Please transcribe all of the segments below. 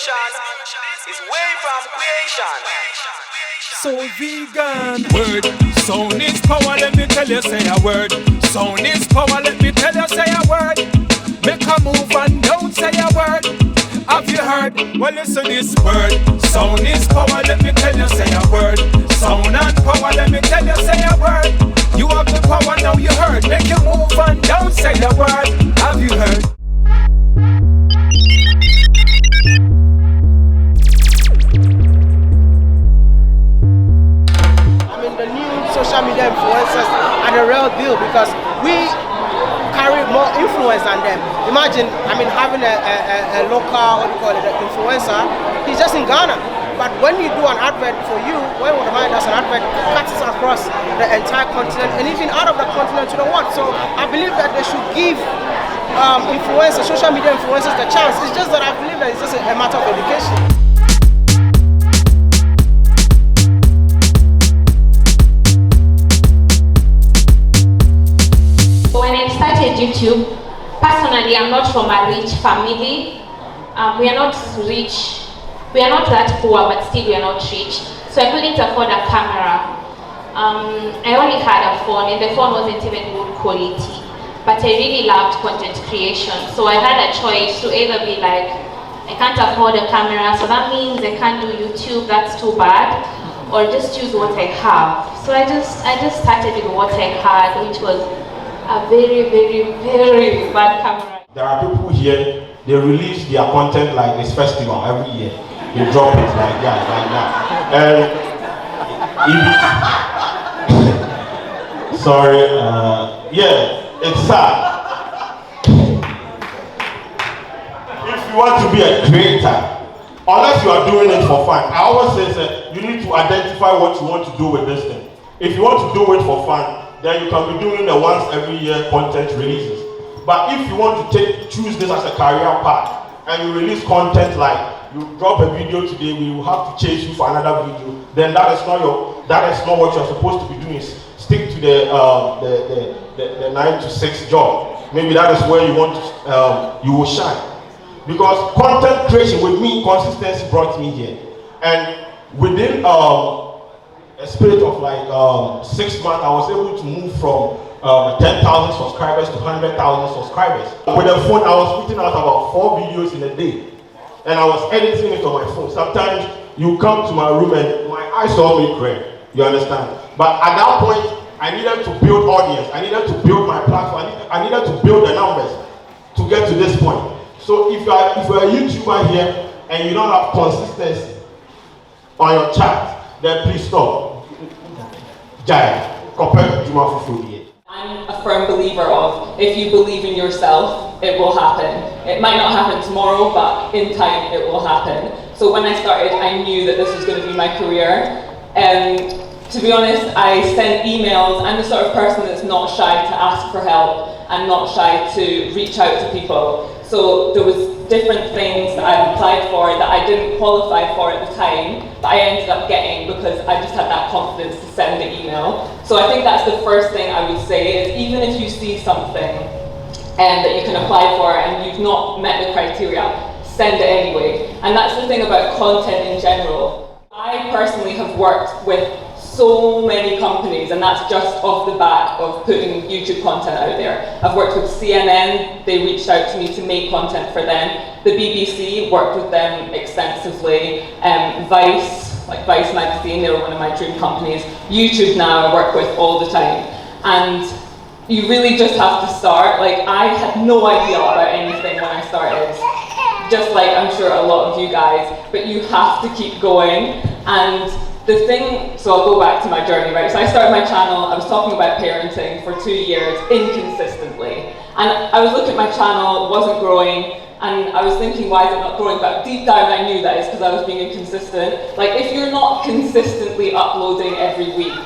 motion is way from creation. So vegan word, sound is power, let me tell you say a word. Sound is power, let me tell you say a word. Make a move and don't say a word. Have you heard? Well listen this word. Sound is power, let me tell you say a word. Sound and power, let me tell you say a word. You have the power now you heard. Make a move and don't say a word. Have you heard? The new social media influencers are the real deal because we carry more influence than them. Imagine, having a local, influencer, he's just in Ghana. But when you do an advert for you, when one of mine does an advert, it cuts across the entire continent and even out of the continent to the world. So I believe that they should give influencers, social media influencers the chance. It's just that I believe that it's just a matter of education. When I started YouTube, personally, I'm not from a rich family. We are not rich. We are not that poor, but still we are not rich. So I couldn't afford a camera. I only had a phone, and the phone wasn't even good quality. But I really loved content creation. So I had a choice to either be like, I can't afford a camera, so that means I can't do YouTube, that's too bad, or just use what I have. So I just started with what I had, which was a very, very, very bad camera. There are people here, they release their content like this festival every year. They drop it like that. And sorry, it's sad. If you want to be a creator, unless you are doing it for fun, I always say you need to identify what you want to do with this thing. If you want to do it for fun, then you can be doing the once every year content releases. But if you want to choose this as a career path and you release content like you drop a video today, we will have to chase you for another video, then that is not what you're supposed to be doing. Stick to the 9 to 6 job. Maybe that is where you want to you will shine. Because content creation with me, consistency brought me here. And within a spirit of like 6 months, I was able to move from 10,000 subscribers to 100,000 subscribers. With the phone, I was putting out about 4 videos in a day. And I was editing it on my phone. Sometimes you come to my room and my eyes saw me cry. You understand? But at that point, I needed to build audience. I needed to build my platform. I needed to build the numbers to get to this point. So if you're a YouTuber here and you don't have consistency on your chat, then please stop. Giant, compared to Juma Fufudiye. I'm a firm believer of if you believe in yourself, it will happen. It might not happen tomorrow, but in time it will happen. So when I started, I knew that this was going to be my career. And to be honest, I sent emails. I'm the sort of person that's not shy to ask for help and not shy to reach out to people. So there was different things that I applied for that I didn't qualify for at the time, but I ended up getting because I just had that confidence to send the email. So I think that's the first thing I would say is even if you see something that you can apply for and you've not met the criteria, send it anyway. And that's the thing about content in general. I personally have worked with so many companies, and that's just off the back of putting YouTube content out there. I've worked with CNN, they reached out to me to make content for them. The BBC, worked with them extensively. Vice, like Vice magazine, they were one of my dream companies. YouTube now I work with all the time. And you really just have to start. Like, I had no idea about anything when I started, just like I'm sure a lot of you guys, but you have to keep going. And the thing, so I'll go back to my journey, right? So I started my channel, I was talking about parenting for 2 years inconsistently. And I was looking at my channel, it wasn't growing, and I was thinking, why is it not growing? But deep down I knew that it's because I was being inconsistent. Like, if you're not consistently uploading every week,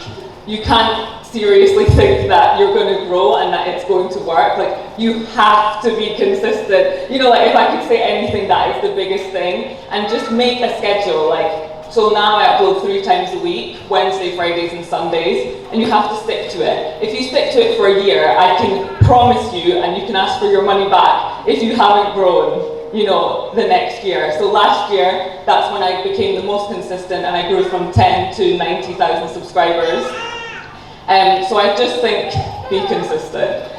you can't seriously think that you're going to grow and that it's going to work. Like, you have to be consistent. You know, like, if I could say anything, that is the biggest thing. And just make a schedule, like, so now I upload 3 times a week, Wednesday, Fridays and Sundays, and you have to stick to it. If you stick to it for a year, I can promise you, and you can ask for your money back, if you haven't grown, the next year. So last year, that's when I became the most consistent, and I grew from 10 to 90,000 subscribers. So I just think, be consistent.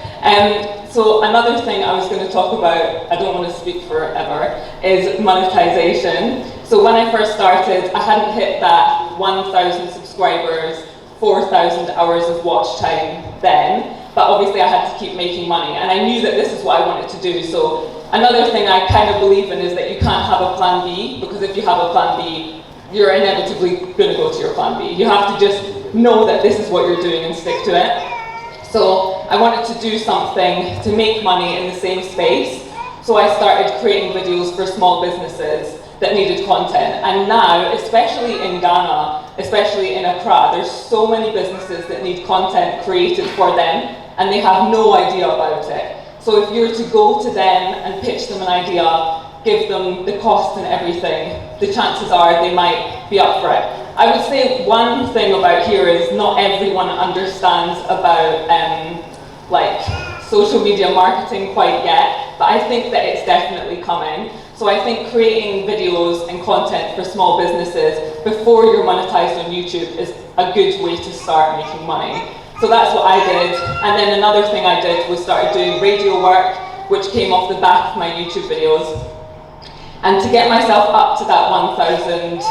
So another thing I was going to talk about, I don't want to speak forever, is monetization. So when I first started, I hadn't hit that 1,000 subscribers, 4,000 hours of watch time then, but obviously I had to keep making money, and I knew that this is what I wanted to do. So another thing I kind of believe in is that you can't have a plan B, because if you have a plan B, you're inevitably going to go to your plan B. You have to just know that this is what you're doing and stick to it. So I wanted to do something to make money in the same space. So I started creating videos for small businesses that needed content. And now, especially in Ghana, especially in Accra, there's so many businesses that need content created for them, and they have no idea about it. So if you were to go to them and pitch them an idea, give them the cost and everything, the chances are they might be up for it. I would say one thing about here is not everyone understands about social media marketing quite yet, but I think that it's definitely coming. So I think creating videos and content for small businesses before you're monetized on YouTube is a good way to start making money. So that's what I did. And then another thing I did was started doing radio work, which came off the back of my YouTube videos. And to get myself up to that 1,000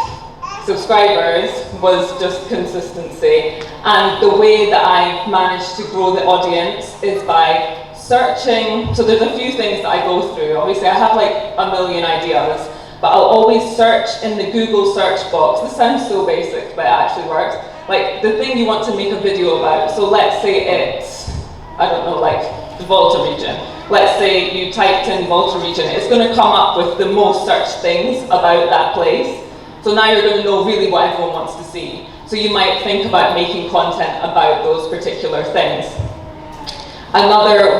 subscribers was just consistency. And the way that I managed to grow the audience is by searching. So there's a few things that I go through. Obviously I have like a million ideas, but I'll always search in the Google search box. This sounds so basic, but it actually works. Like the thing you want to make a video about. So let's say it's, I don't know, like the Volta region. Let's say you typed in Volta region, it's going to come up with the most searched things about that place. So now you're going to know really what everyone wants to see. So you might think about making content about those particular things. Another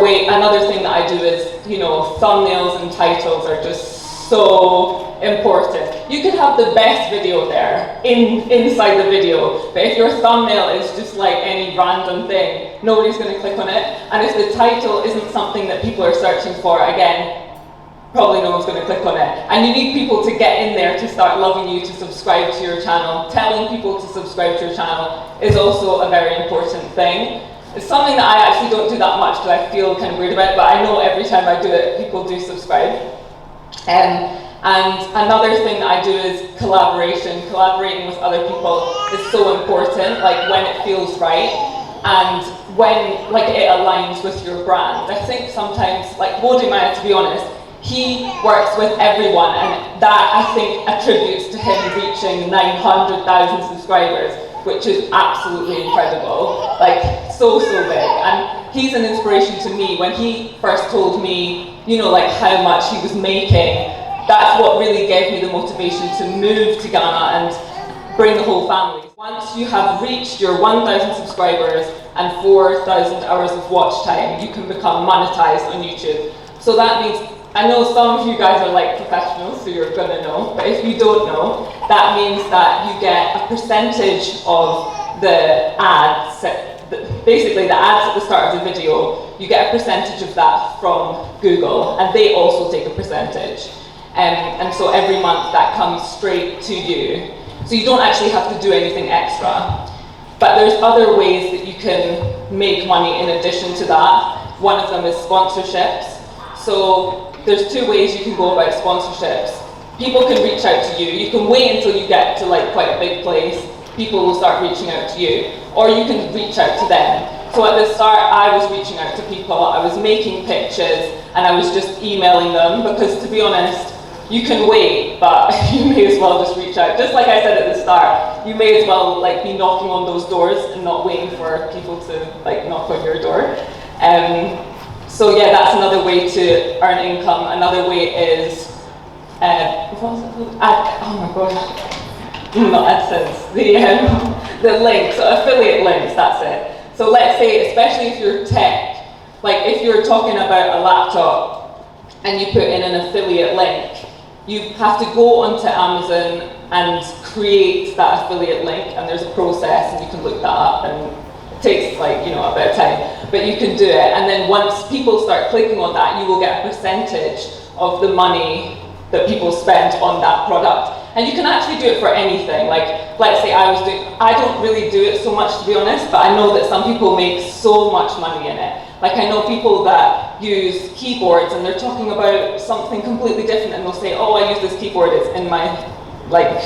thing that I do is, thumbnails and titles are just so important. You can have the best video there, inside the video, but if your thumbnail is just like any random thing, nobody's going to click on it. And if the title isn't something that people are searching for, again, probably no one's going to click on it. And you need people to get in there to start loving you, to subscribe to your channel. Telling people to subscribe to your channel is also a very important thing. It's something that I actually don't do that much because I feel kind of weird about it, but I know every time I do it, people do subscribe. And another thing that I do is collaboration. Collaborating with other people is so important, like when it feels right and when it aligns with your brand. I think sometimes, like Wode, to be honest, he works with everyone, and that I think attributes to him reaching 900,000 subscribers, which is absolutely incredible, so big. And he's an inspiration to me. When he first told me, how much he was making, that's what really gave me the motivation to move to Ghana and bring the whole family. Once you have reached your 1,000 subscribers and 4,000 hours of watch time, you can become monetized on YouTube. So that means, I know some of you guys are like professionals, so you're gonna know, but if you don't know, that means that you get a percentage of the ads, basically the ads at the start of the video, you get a percentage of that from Google, and they also take a percentage. And so every month that comes straight to you. So you don't actually have to do anything extra. But there's other ways that you can make money in addition to that. One of them is sponsorships. So there's two ways you can go about sponsorships. People can reach out to you. You can wait until you get to quite a big place. People will start reaching out to you. Or you can reach out to them. So at the start, I was reaching out to people. I was making pitches and I was just emailing them because, to be honest, you can wait, but you may as well just reach out. Just like I said at the start, you may as well be knocking on those doors and not waiting for people to knock on your door. So yeah, that's another way to earn income. Another way is, what was it called? Oh my gosh, not AdSense. The links, affiliate links. That's it. So let's say, especially if you're tech, if you're talking about a laptop and you put in an affiliate link, you have to go onto Amazon and create that affiliate link, and there's a process, and you can look that up, and it takes a bit of time, but you can do it. And then once people start clicking on that, you will get a percentage of the money that people spend on that product. And you can actually do it for anything. Like, let's say I don't really do it so much, to be honest, but I know that some people make so much money in it. Like, I know people that use keyboards and they're talking about something completely different, and they'll say, oh, I use this keyboard, it's in my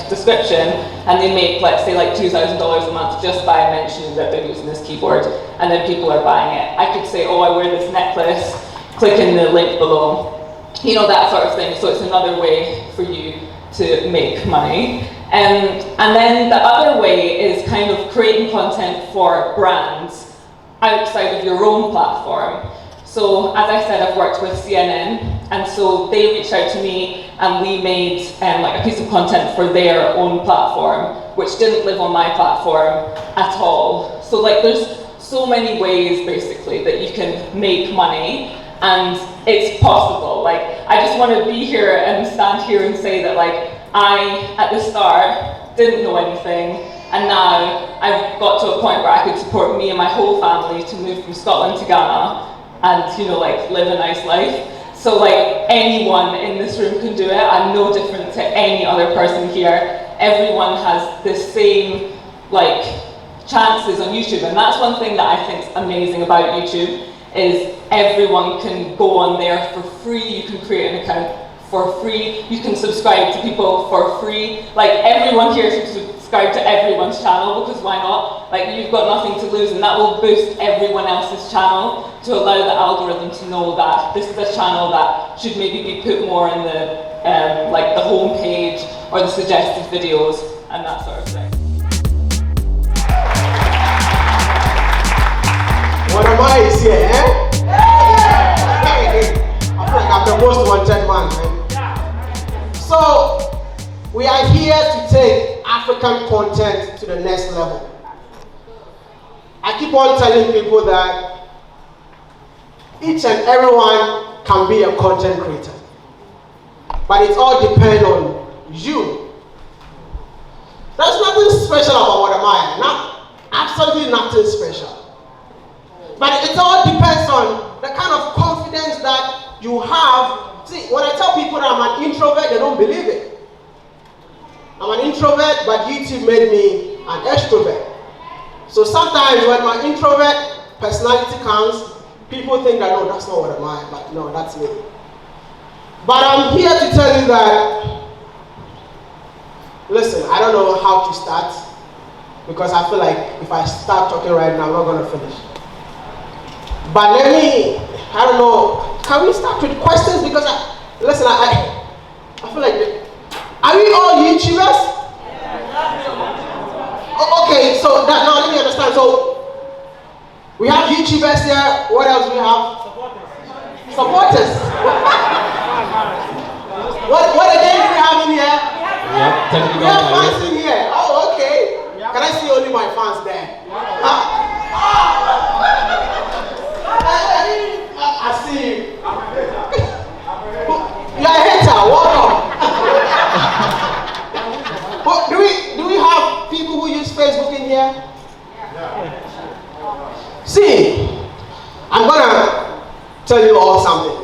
description, and they make, let's say, like $2,000 a month just by mentioning that they're using this keyboard, and then people are buying it. I could say, oh, I wear this necklace, click in the link below. You know, that sort of thing. So it's another way for you to make money. And then the other way is kind of creating content for brands outside of your own platform. So as I said, I've worked with CNN, and so they reached out to me and we made like a piece of content for their own platform, which didn't live on my platform at all. So like there's so many ways basically that you can make money, and it's possible. Like, I just want to be here and stand here and say that, like, I, at the start, didn't know anything, and now I've got to a point where I could support me and my whole family to move from Scotland to Ghana and, you know, like, live a nice life. So, like, anyone in this room can do it. I'm no different to any other person here. Everyone has the same, like, chances on YouTube, and that's one thing that I think is amazing about YouTube, is everyone can go on there for free. You can create an account for free. You can subscribe to people for free. Like, everyone here should subscribe to everyone's channel, because why not? Like, you've got nothing to lose, and that will boost everyone else's channel to allow the algorithm to know that this is a channel that should maybe be put more in the like the home page or the suggested videos and that sort of thing. What am I is here, eh? I feel like I'm the most wanted man, man. So, we are here to take African content to the next level. I keep on telling people that each and everyone can be a content creator. But it all depends on you. There's nothing special about what am I. Absolutely nothing special. But it all depends on the kind of confidence that you have. See, when I tell people that I'm an introvert, they don't believe it. I'm an introvert, but YouTube made me an extrovert. So sometimes when my introvert personality comes, people think that, no, that's not what am I, but no, that's me. But I'm here to tell you that, listen, I don't know how to start, because I feel like if I start talking right now, I'm not going to finish. But let me, I don't know, can we start with questions? Because listen, I feel like, are we all YouTubers? Okay, so now let me understand. So, we have YouTubers here. What else do we have? Supporters. What again do we have in here? We have fans in here. Oh, okay. Can I see only my fans there? I see you. You're a hater. Welcome. But do we have people who use Facebook in here? See, I'm gonna tell you all something.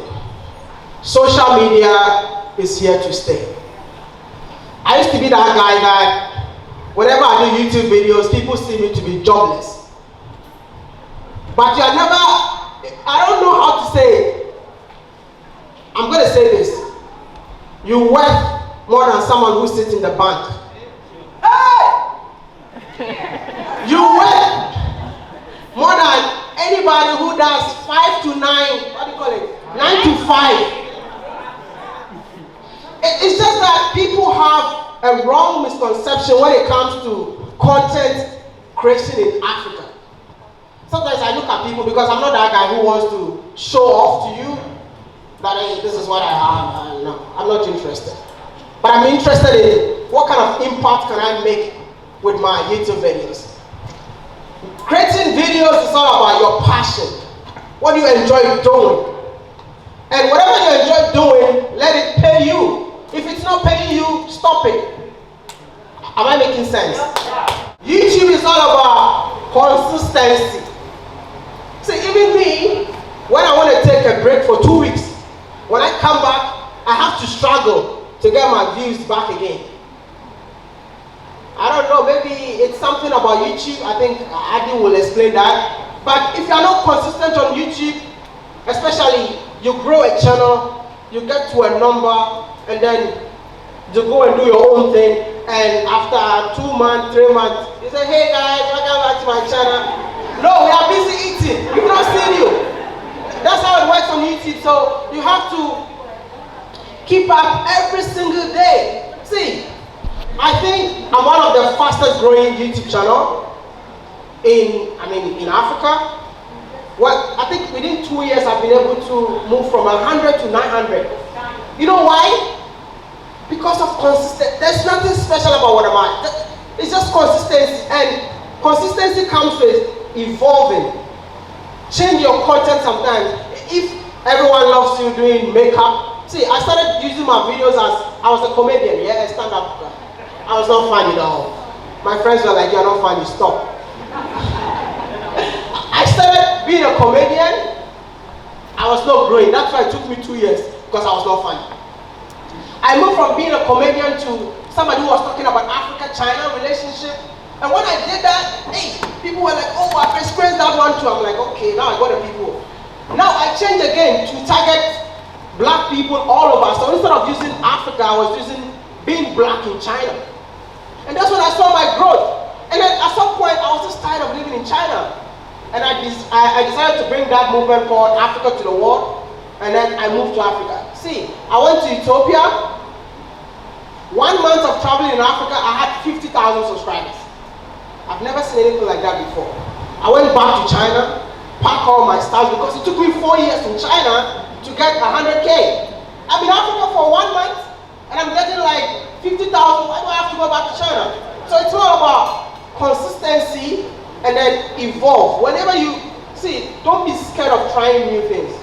Social media is here to stay. I used to be that guy that whenever I do YouTube videos, people see me to be jobless. But you're never, I don't know how to say it. I'm gonna say this. You worth more than someone who sits in the bank. You worth more than anybody who does 5 to 9, what do you call it? 9 to 5. It's just that people have a wrong misconception when it comes to content creation in Africa. Sometimes I look at people, because I'm not that guy who wants to show off to you that, hey, this is what I have. No, I'm not interested. But I'm interested in what kind of impact can I make with my YouTube videos. Creating videos is all about your passion. What do you enjoy doing? And whatever you enjoy doing, let it pay you. If it's not paying you, stop it. Am I making sense? YouTube is all about consistency. See, even me, when I want to take a break for 2 weeks, when I come back, I have to struggle to get my views back again. I don't know, maybe it's something about YouTube. I think Adi will explain that. But if you are not consistent on YouTube, especially you grow a channel, you get to a number, and then you go and do your own thing, and after 2 months, 3 months, you say, hey guys, welcome back to my channel. No, we are busy eating. We've not seen you. That's how it works on YouTube. So you have to keep up every single day. See, I think I'm one of the fastest growing YouTube channel in Africa. Well, I think within 2 years I've been able to move from 100 to 900. You know why? Because of consistency. There's nothing special about what I'm at. It's just consistency, and consistency comes with evolving. Change your content sometimes. If everyone loves you doing makeup, see, I started using my videos as I was a comedian, yeah, a stand-up guy. I was not funny at all. My friends were like, "You're not funny, stop." I started being a comedian. I was not growing. That's why it took me 2 years, because I was not funny. I moved from being a comedian to somebody who was talking about Africa-China relationship. And when I did that, hey, people were like, "Oh, I've experienced that one too." I'm like, okay, now I got the people. Now I changed again to target black people all over. So instead of using Africa, I was using being black in China. And that's when I saw my growth. And then at some point, I was just tired of living in China. And I decided to bring that movement called Africa to the world. And then I moved to Africa. See, I went to Ethiopia. 1 month of traveling in Africa, I had 50,000 subscribers. I've never seen anything like that before. I went back to China, packed all my stuff, because it took me 4 years in China to get 100K. I'm in Africa for 1 month, and I'm getting like 50,000. Why do I have to go back to China? So it's all about consistency and then evolve. Whenever you see, don't be scared of trying new things.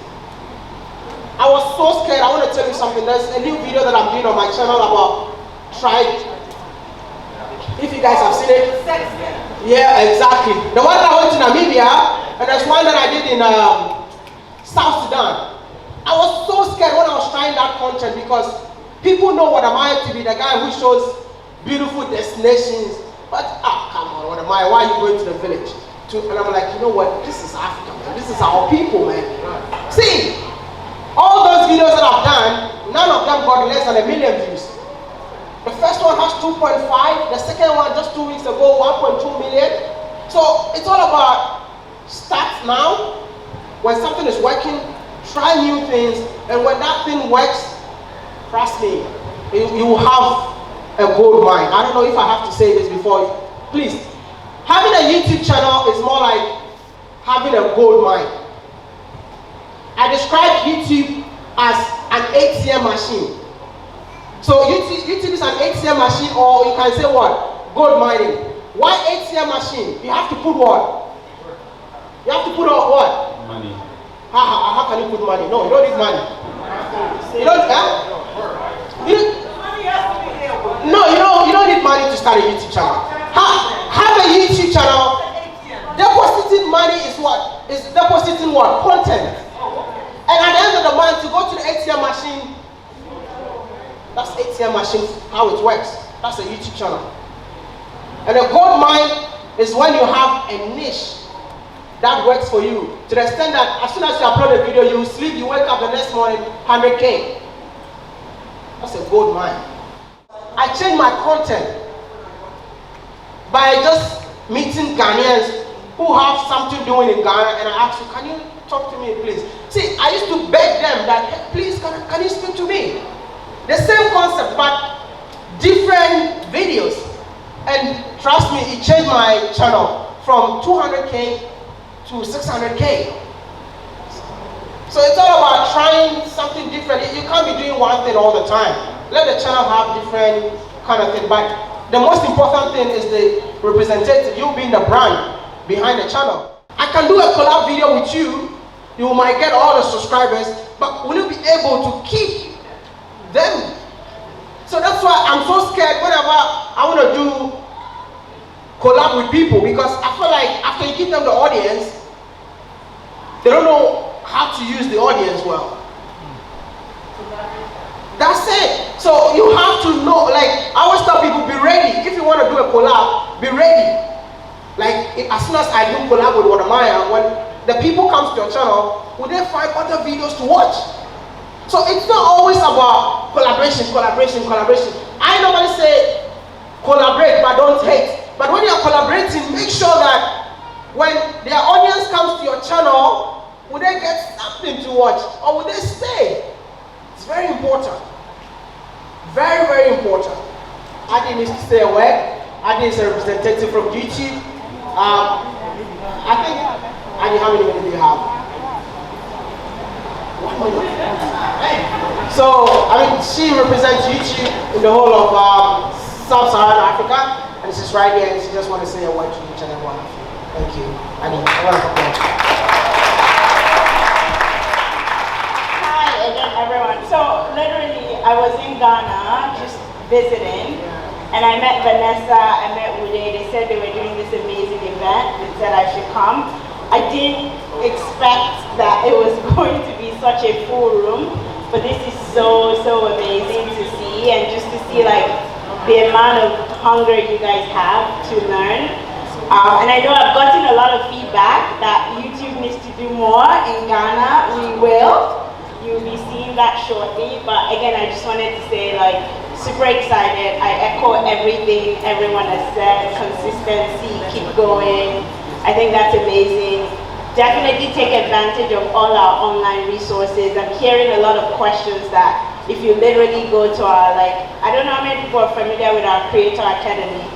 I was so scared. I want to tell you something. There's a new video that I'm doing on my channel about tribe. If you guys have seen it. Yeah, exactly. The one that I went to Namibia, and there's one that I did in South Sudan. I was so scared when I was trying that content, because people know what am I to be, the guy who shows beautiful destinations. But come on, what am I? Why are you going to the village? And I'm like, you know what? This is Africa, man. This is our people, man. See, all those videos that I've done, none of them got less than 1 million views. The first one has 2.5, the second one just 2 weeks ago, 1.2 million. So it's all about start now. When something is working, try new things, and when that thing works, trust me, you will have a gold mine. I don't know if I have to say this before. Please, having a YouTube channel is more like having a gold mine. I describe YouTube as an ATM machine. So YouTube is an ATM machine, or you can say what? Gold mining. Why ATM machine? You have to put what? You have to put out what? Money. How can you put money? No, you don't need money. You don't, you don't need money to start a YouTube channel. Have a YouTube channel. Depositing money is what? Is depositing what? Content. And at the end of the month, you go to the ATM machine. That's ATM machine, how it works. That's a YouTube channel. And a gold mine is when you have a niche that works for you, to the extent that as soon as you upload a video, you sleep, you wake up the next morning, 100K. That's a gold mine. I change my content by just meeting Ghanaians who have something doing in Ghana, and I ask you, can you talk to me, please? See, I used to beg them that, hey, please, can you speak to me? The same concept, but different videos. And trust me, it changed my channel from 200K to 600K. So it's all about trying something different. You can't be doing one thing all the time. Let the channel have different kind of thing. But the most important thing is the representative, you being the brand behind the channel. I can do a collab video with you. You might get all the subscribers, but will you be able to keep them? So that's why I'm so scared whenever I want to do collab with people, because I feel like after you give them the audience, they don't know how to use the audience well. That's it. So you have to know, like, I always tell people, be ready. If you want to do a collab, be ready. Like, as soon as I do collab with Wode, when the people come to your channel, will they find other videos to watch? So it's not always about collaboration. I normally say collaborate, but don't hate. But when you're collaborating, make sure that when their audience comes to your channel, will they get something to watch or will they stay? It's very important. Very, very important. Adi needs to stay away. Adi is a representative from YouTube. I think, Adi, how many minutes do you have? 1 minute. So, I mean, she represents YouTube in the whole of Sub-Saharan Africa, and she's right here, and she just wants to say a word to each and every one of you. Thank you. Adi, a round of applause. Hi again, everyone. So, literally, I was in Ghana just visiting, and I met Vanessa, I met Wode. They said they were doing this amazing event. They said I should come. I didn't expect that it was going to be such a full room, but this is so amazing to see, and just to see like the amount of hunger you guys have to learn. And I know I've gotten a lot of feedback that YouTube needs to do more in Ghana. We will. You'll be seeing that shortly. But again, I just wanted to say, like, super excited. I echo everything everyone has said. Consistency, keep going. I think that's amazing. Definitely take advantage of all our online resources. I'm hearing a lot of questions that if you literally go to our, like, I don't know how many people are familiar with our Creator Academy.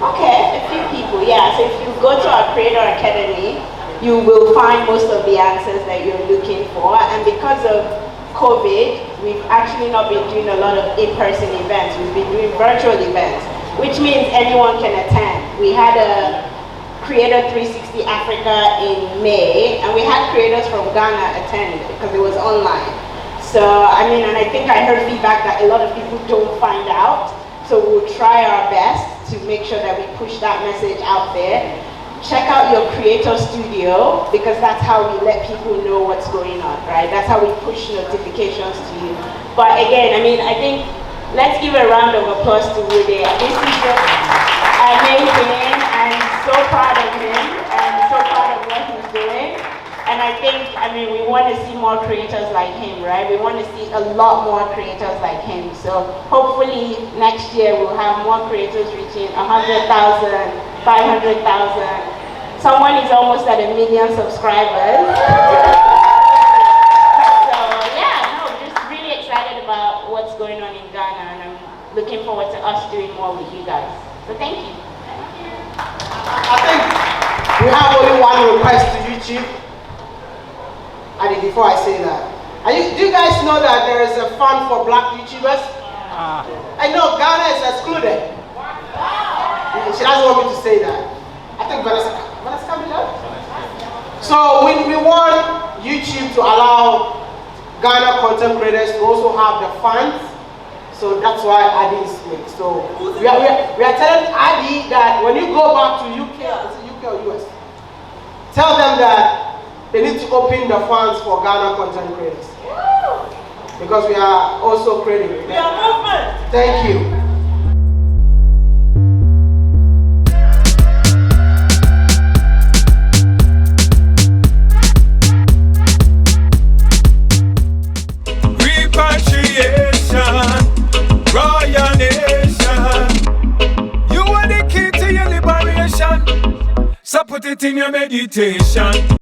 Okay, a few people, yeah. So if you go to our Creator Academy, you will find most of the answers that you're looking for. And because of COVID, we've actually not been doing a lot of in-person events. We've been doing virtual events, which means anyone can attend. We had a Creator 360 Africa in May, and we had creators from Ghana attend because it was online. So, I mean, and I think I heard feedback that a lot of people don't find out. So we'll try our best to make sure that we push that message out there. Check out your creator studio, because that's how we let people know what's going on, right? That's how we push notifications to you. But again, I mean, I think let's give a round of applause to Wode. This is just amazing. I'm so proud of him and so proud of what he's doing. And I think, I mean, we want to see more creators like him, right? We want to see a lot more creators like him. So hopefully next year we'll have more creators reaching 100,000, 500,000. Someone is almost at 1 million subscribers. So yeah, no, just really excited about what's going on in Ghana, and I'm looking forward to us doing more with you guys. So thank you. I think we have only one request to YouTube. And before I say that, do you guys know that there is a fund for black YouTubers? I know Ghana is excluded. She doesn't want me to say that. I think Vanessa Kambi. So we want YouTube to allow Ghana content creators to also have the funds. So that's why Adi is here. So we are telling Adi that when you go back to UK, is it UK or US? Tell them that they need to open the funds for Ghana content creators. Because we are also creating. We are movement. Thank you. Royal Nation, you are the key to your liberation, so put it in your meditation.